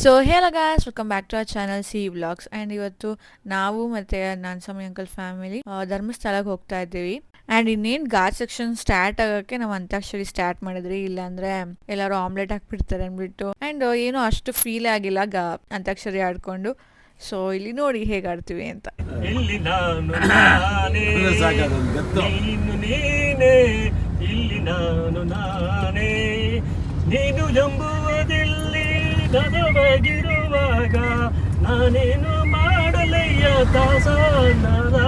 So hello guys, welcome back to our channel C vlogs. And ಇವತ್ತು ನಾವು ಮತ್ತು ನನ್ನ ಸಮಯ ಅಂಕಲ್ ಫ್ಯಾಮಿಲಿ ಧರ್ಮಸ್ಥಳಕ್ಕೆ ಹೋಗ್ತಾ ಇದ್ದೀವಿ. ಆ್ಯಂಡ್ ಇನ್ನೇನು ಘಾಟ್ ಸೆಕ್ಷನ್ ಸ್ಟಾರ್ಟ್ ಆಗೋಕ್ಕೆ ನಾವು ಅಂತಾಕ್ಷರಿ ಸ್ಟಾರ್ಟ್ ಮಾಡಿದ್ರಿ, ಇಲ್ಲಾಂದರೆ ಎಲ್ಲರೂ ಆಮ್ಲೆಟ್ ಹಾಕ್ಬಿಡ್ತಾರೆ ಅಂದ್ಬಿಟ್ಟು. ಆ್ಯಂಡ್ ಏನೂ ಅಷ್ಟು ಫೀಲೇ ಆಗಿಲ್ಲ ಅಂತಾಕ್ಷರಿ ಆಡ್ಕೊಂಡು. ಸೊ ಇಲ್ಲಿ ನೋಡಿ ಹೇಗೆ ಆಡ್ತೀವಿ ಅಂತ. ಇಲ್ಲಿ ನಾನು ನಾನೇ, ನೀನು ನೀನೇ, ಇಲ್ಲಿ ನಾನು ನಾನೇ, ನೀನು ಎಂಬುವುದಿಲ್ಲಿ ನದವಾಗಿರುವಾಗ ನಾನೇನು ಮಾಡಲಯ್ಯ ದಾಸನದ,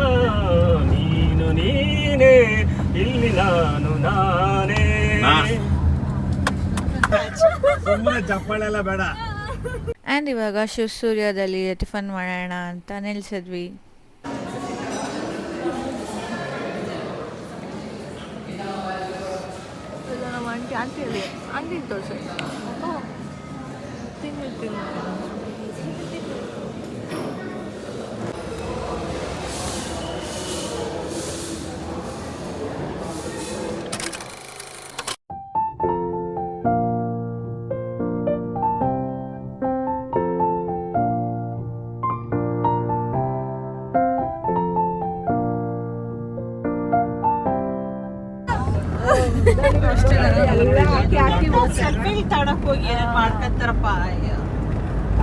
ನೀನು ನೀನೇ, ಇಲ್ಲಿ ನಾನು ನಾನೇ. ಚಪ್ಪಾಳೆಲ್ಲ ಬೇಡ. ಆ್ಯಂಡ್ ಇವಾಗ ಶಿವಸೂರ್ಯದಲ್ಲಿ ಟಿಫನ್ ಮಾಡೋಣ ಅಂತ ನಿಲ್ಸಿದ್ವಿ. ಆಂಟಿ ತೋರಿಸಿ ತಿನ್ನಿರ್ತೀನಿ.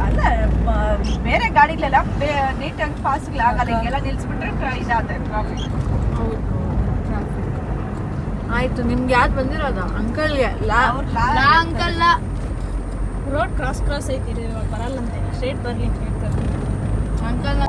ಅಲ್ಲ ಬೇರೆ ಗಾಡಿಗಳೆಲ್ಲ ನೀಟಾಗಿ ಫಾಸ್ಟ್ ಆಗಲ್ಲ, ಹಿಂಗೆಲ್ಲ ನಿಲ್ಸ್ಬಿಟ್ರೆ ಇದಾದ ಟ್ರಾಫಿಕ್. ಆಯ್ತು, ನಿಮ್ಗೆ ಯಾವ್ದು ಬಂದಿರೋದ ಅಂಕಲ್ಗೆ? ಅಂಕಲ್ ರೋಡ್ ಕ್ರಾಸ್ ಐತಿ, ಬರಲ್ಲಂತೆ, ಸ್ಟ್ರೇಟ್ ಬರ್ಲಿ ಅಂತ ಹೇಳ್ತಾರೆ ಅಂಕಲ್.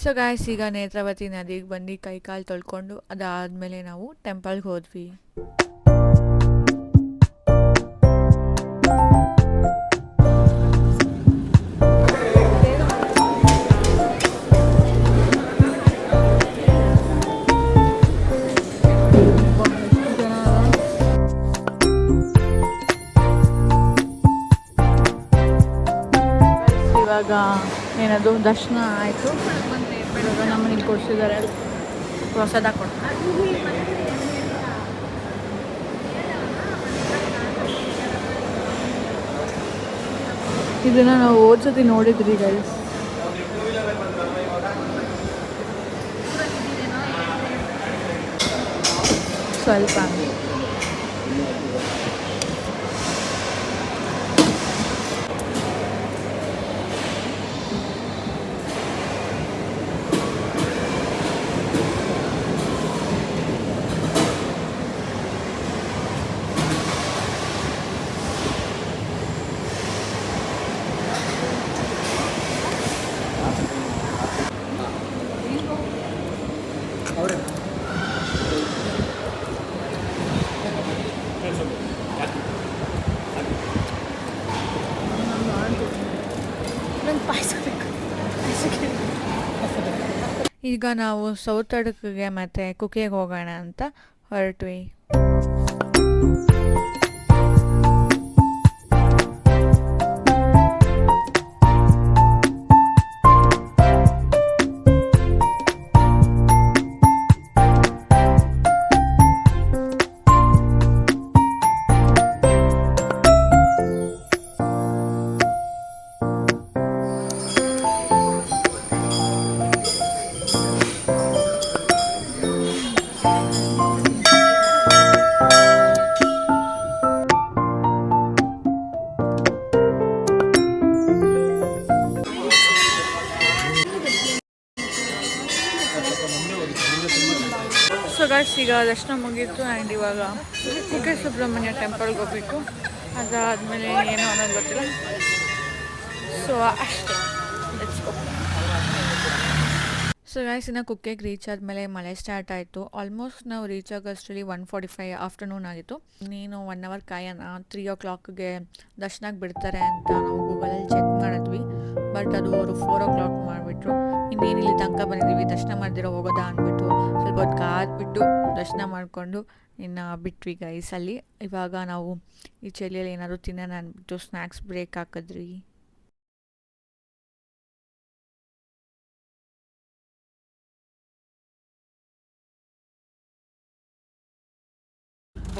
ಸೊ ಗಾಯ್ಸ್, ಈಗ ನೇತ್ರಾವತಿ ನದಿಗೆ ಬಂದು ಕೈ ಕಾಲು ತೊಳ್ಕೊಂಡು ಅದಾದಮೇಲೆ ನಾವು ಟೆಂಪಲ್ಗೆ ಹೋದ್ವಿ. ಇವಾಗ ಏನದು ದರ್ಶನ ಆಯಿತು. ಇವಾಗ ನಮ್ಮನಿಗೆ ಕೊಡಿಸಿದ್ದಾರೆ, ಪ್ರಸಾದ ಕೊಡ್ತಾರೆ. ಇದನ್ನು ನಾವು ಓದ್ಸತಿ ನೋಡಿದ್ರಿ ಗೈಸ್. ಸ್ವಲ್ಪ ಈಗ ನಾವು ಸೌತ್ ಅಡಕಿಗೆ ಮತ್ತು ಕುಕ್ಕೆಗೆ ಹೋಗೋಣ ಅಂತ ಹೊರಟ್ವಿ. ಸೊ ಗಾಯ್ಸ್, ಈಗ ದರ್ಶನ ಮುಗೀತು. ಆ್ಯಂಡ್ ಇವಾಗ ಕುಕ್ಕೆ ಸುಬ್ರಹ್ಮಣ್ಯ ಟೆಂಪಲ್ಗೆ ಹೋಗ್ಬೇಕು. ಅದಾದಮೇಲೆ ಏನು ಅನ್ನೋದು ಗೊತ್ತಿಲ್ಲ. ಸೊ ಅಷ್ಟೇ, ಲೆಟ್ಸ್ ಗೋ. ಸೊ ಗಾಯ್ಸ್, ಇನ್ನು ಕುಕ್ಕೆಗೆ ರೀಚ್ ಆದಮೇಲೆ ಮಳೆ ಸ್ಟಾರ್ಟ್ ಆಯಿತು. ಆಲ್ಮೋಸ್ಟ್ ನಾವು ರೀಚ್ ಆಗೋಷ್ಟರಲ್ಲಿ 1:45 ಆಫ್ಟರ್ನೂನ್ ಆಗಿತ್ತು. ನೀನು 1 ಅವರ್ ಕಾಯೋಣ, 3 o'clockಗೆ ದರ್ಶನಕ್ಕೆ ಬಿಡ್ತಾರೆ ಅಂತ ನಾವು ಗೂಗಲಲ್ಲಿ ಚೆಕ್ ಮಾಡಿದ್ವಿ. ಬಟ್ ಅದು ಅವರು 4 o'clock ಮಾಡಿಬಿಟ್ರು. ಇನ್ನೇನು ಇಲ್ಲಿ ತನಕ ಬಂದಿದ್ದೀವಿ, ದರ್ಶನ ಮಾಡ್ದಿರೋ ಹೋಗೋದಾ ಅಂದ್ಬಿಟ್ಟು ಸ್ವಲ್ಪ ಹೊತ್ತು ಕಾದ್ಬಿಟ್ಟು ದರ್ಶನ ಮಾಡಿಕೊಂಡು ಇನ್ನು ಬಿಟ್ವಿ ಗೈಸ್ ಅಲ್ಲಿ. ಇವಾಗ ನಾವು ಈ ಚಳಿಯಲ್ಲಿ ಏನಾದರೂ ತಿನ್ನೋಣ ಅಂದ್ಬಿಟ್ಟು ಸ್ನ್ಯಾಕ್ಸ್ ಬ್ರೇಕ್ ಹಾಕಿದ್ರಿ.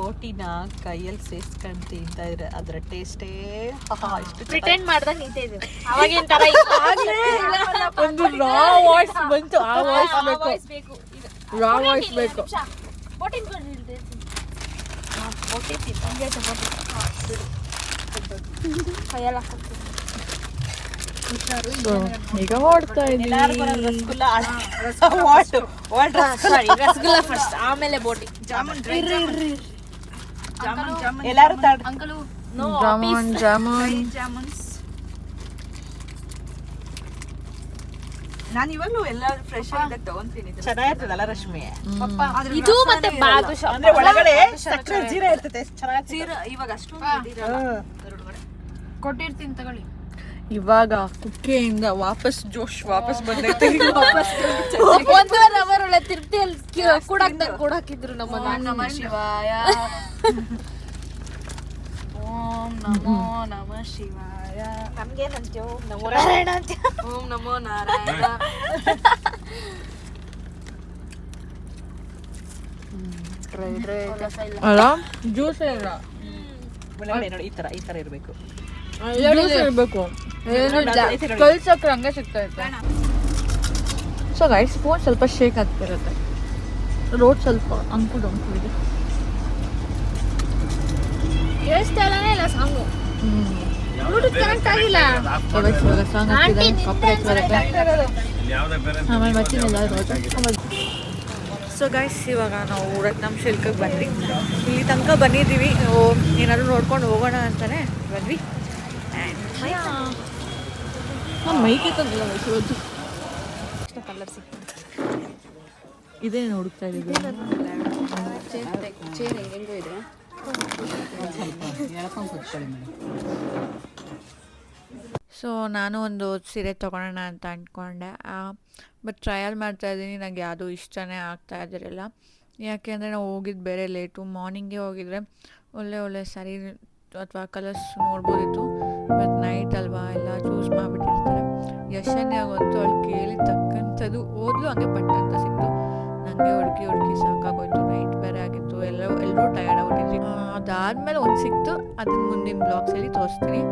ರೋಟಿನ ಕೈಯಲ್ಲಿ ಸೇರಿಸ್ಕೊಂಡು ತಿಂತಾ ಇದ್ರೆ ಅದರ ಟೇಸ್ಟೇ ಇಷ್ಟು ಪ್ರಿಟೆಂಡ್ ಮಾಡ್ದಾಗ ನಿಂತಿದ್ವಿ ಅವಾಗಿನ ತರ ಒಂದು ರಾ ವಾಯ್ಸ್ ಬಂತು, ಆ ವಾಯ್ಸ್ ಬೇಕು, ಬೇಕು ರಾ ವಾಯ್ಸ್ ಬೇಕು. ಬೋಟಿನ್ ಕೈಯಲ್ಲ ಈಗ ಓಡ್ತಾ ಇದ್ದೀವಿ. ಸಾರಿ ರಸಗುಲ್ಲ ಫಸ್ಟ್ ಆಮೇಲೆ ಬೋಟಿ ಎಲ್ಲಾರು ಅಂಕಲು ಜಾಮೂನ್ ಜಾಮೂನ್ ನಾನು ಇವಾಗ್ಲೂ ಎಲ್ಲ ಫ್ರೆಶ್ ಆಗಿ ತಗೊಂತೀನಿ. ಚೆನ್ನಾಗಿರ್ತದಲ್ಲ ರಶ್ಮಿ? ಇದು ಮತ್ತೆ ಬಾದುಷಾ ಅಂದ್ರೆ ಒಳಗಡೆ ಸಕ್ಕರೆ ಜೀರಾ ಇರ್ತದೆ, ಜೀರಾ ಇವಾಗ ಅಷ್ಟೊಂದು ಕೊಟ್ಟಿರ್ತೀನಿ ತಗೊಳ್ಳಿ. ಇವಾಗ ಕುಕ್ಕೆಯಿಂದ ವಾಪಸ್ ಜೋಶ್ ವಾಪಸ್ ಬಂದೈತೆ. ಒಂದೂವರೆ ಅವರ್ ಒಳ್ಳೆ ತಿರುಪ್ತಿಯಲ್ಲಿ ಕೂಡಾಕಿದ್ರು ನಮ್ಮನ್ನ. ಓಂ ನಮಃ ಶಿವಾಯ, ಓಂ ನಮೋ ನಮಃ ಶಿವಾಯ. ನಮ್ಗೇನಂತೆ ಓಂ ನಮೋ ನಾರಾಯಣ ಅಂತ. ಓಂ ನಮೋ ನಾರಾಯಣ. ಅಲ್ಲ ಜ್ಯೂಸ್ ಇಲ್ಲ, ಒಳಗಡೆ ನೋಡಿ ಈ ತರ ಇರ್ಬೇಕು. ಜ್ಯೂಸ್ ಇರಬೇಕು, ಕಲ್ ಸಕ್ಕರೆ ಹಂಗೆ ಸಿಗ್ತಾ ಇತ್ತು. ಸೊ ಗೈಸ್ ಫೋನ್ ಸ್ವಲ್ಪ ಶೇಕ್ ಆಗ್ತಿರುತ್ತೆ, ರೋಡ್ ಸ್ವಲ್ಪ ಅಂಕು ಡೊಂಕು ಇದೆ. ಕೇಳಿಸ್ತಾನೆ ಇಲ್ಲ ಸಾಂಗು, ಬ್ಲೂಟೂತ್ ಕನೆಕ್ಟ್ ಆಗಿಲ್ಲ. ಇವಾಗ ಸಾಂಗ್ ಹಾಕಿದ್ರೆ ಕಾಪಿರೈಟ್ ಬರುತ್ತೆ. ಯಾವ್ದೇ ಬೇರೆ ಆಮೇಲೆ ಮತ್ತಿನೆಲ್ಲ. ಸೊ ಗೈಸ್ ಇವಾಗ ನಾವು ರತ್ನಂ ಶಿಲ್ಕಕ್ಕೆ ಬಂದ್ವಿ. ಇಲ್ಲಿ ತನಕ ಬಂದಿದ್ದೀವಿ, ಏನಾದರೂ ನೋಡ್ಕೊಂಡು ಹೋಗೋಣ ಅಂತಲೇ ಬಂದ್ವಿ. ಮೈಕೆ ತಂದಿಲ್ಲ ಇವತ್ತು. ಕಲರ್ ಸಿಕ್ತು. ಇದೇನು ಹುಡುಕ್ತಾ ಇದ್ದೀವಿ? ಚೇರ್ ಹೆಂಗೆಂಗೋ ಇದೆ. ಸೊ ನಾನು ಒಂದು ಸೀರೆ ತೊಗೊಳೋಣ ಅಂತ ಅಂದ್ಕೊಂಡೆ, ಬಟ್ ಟ್ರಯಲ್ ಮಾಡ್ತಾಯಿದ್ದೀನಿ. ನನಗೆ ಯಾವುದೂ ಇಷ್ಟನೇ ಆಗ್ತಾ ಇದ್ದಿರಲಿಲ್ಲ. ಯಾಕೆಂದರೆ ನಾವು ಹೋಗಿದ್ದು ಬೇರೆ ಲೇಟು, ಮಾರ್ನಿಂಗೇ ಹೋಗಿದ್ರೆ ಒಳ್ಳೆ ಸ್ಯಾರಿ ಅಥವಾ ಕಲರ್ಸ್ ನೋಡ್ಬೋದಿತ್ತು. ಇವತ್ತು ನೈಟ್ ಅಲ್ವಾ, ಎಲ್ಲ ಚೂಸ್ ಮಾಡಿಬಿಟ್ಟಿರ್ತಾರೆ. ಯಶನ್ಯಾಗಂತೂ ಅವಳು ಕೇಳಿ ತಕ್ಕಂಥದ್ದು ಓದ್ಲು ಹಂಗೆ ಬಟ್ಟೆ ಅಂತ ಸಿಕ್ತು. ನನಗೆ ಹುಡುಕಿ ಸಾಕಾಗೋಯ್ತು, ನೈಟ್ ಬೇರೆ ಆಗಿತ್ತು, ಎಲ್ಲರೂ ಟಯರ್ಡ್ ಆಗ್ಬಿಟ್ಟಿದ್ವಿ. ಅದಾದಮೇಲೆ ಒಂದು ಸಿಕ್ತು, ಅದನ್ನ ಮುಂದಿನ ಬ್ಲಾಗ್ಸಲ್ಲಿ ತೋರಿಸ್ತೀನಿ.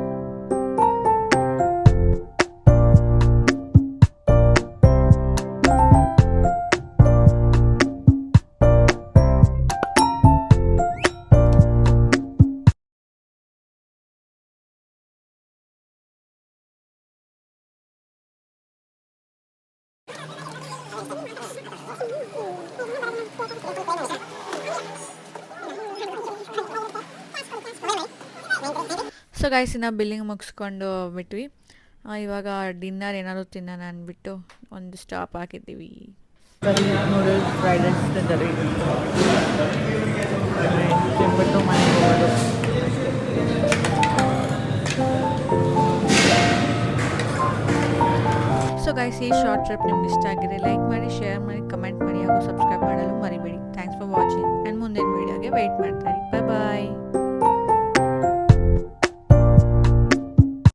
ಸೊ ಗೈಸ್ ಇನ್ನು ಬಿಲ್ಲಿಂಗ್ ಮುಗಿಸ್ಕೊಂಡು ಬಿಟ್ವಿ. ಇವಾಗ ಡಿನ್ನರ್ ಏನಾದರೂ ತಿನ್ನೋಣ ಅಂದ್ಬಿಟ್ಟು ಒಂದು ಸ್ಟಾಪ್ ಹಾಕಿದ್ದೀವಿ. ನೂಡಲ್ಸ್ ಫ್ರೈಡ್ ರೈಸ್ ತಿಂದರೆ ತಿಂದ್ಬಿಟ್ಟು ಮನೆಗೆ ಹೋಗೋದು. ಸೊ ಗೈಸ್ ಈ ಶಾರ್ಟ್ ಟ್ರಿಪ್ ನಿಮ್ಗೆ ಇಷ್ಟ ಆಗಿದೆ, ಲೈಕ್ ಮಾಡಿ, ಶೇರ್ ಮಾಡಿ, ಕಮೆಂಟ್ ಮಾಡಿ ಹಾಗೂ ಸಬ್ಸ್ಕ್ರೈಬ್ ಮಾಡಲು ಮರಿಬೇಡಿ. ಥ್ಯಾಂಕ್ಸ್ ಫಾರ್ ವಾಚಿಂಗ್ ಆ್ಯಂಡ್ ಮುಂದಿನ ವೀಡಿಯೋಗೆ ವೆಯ್ಟ್ ಮಾಡ್ತಾರೆ. ಬಾಯ್.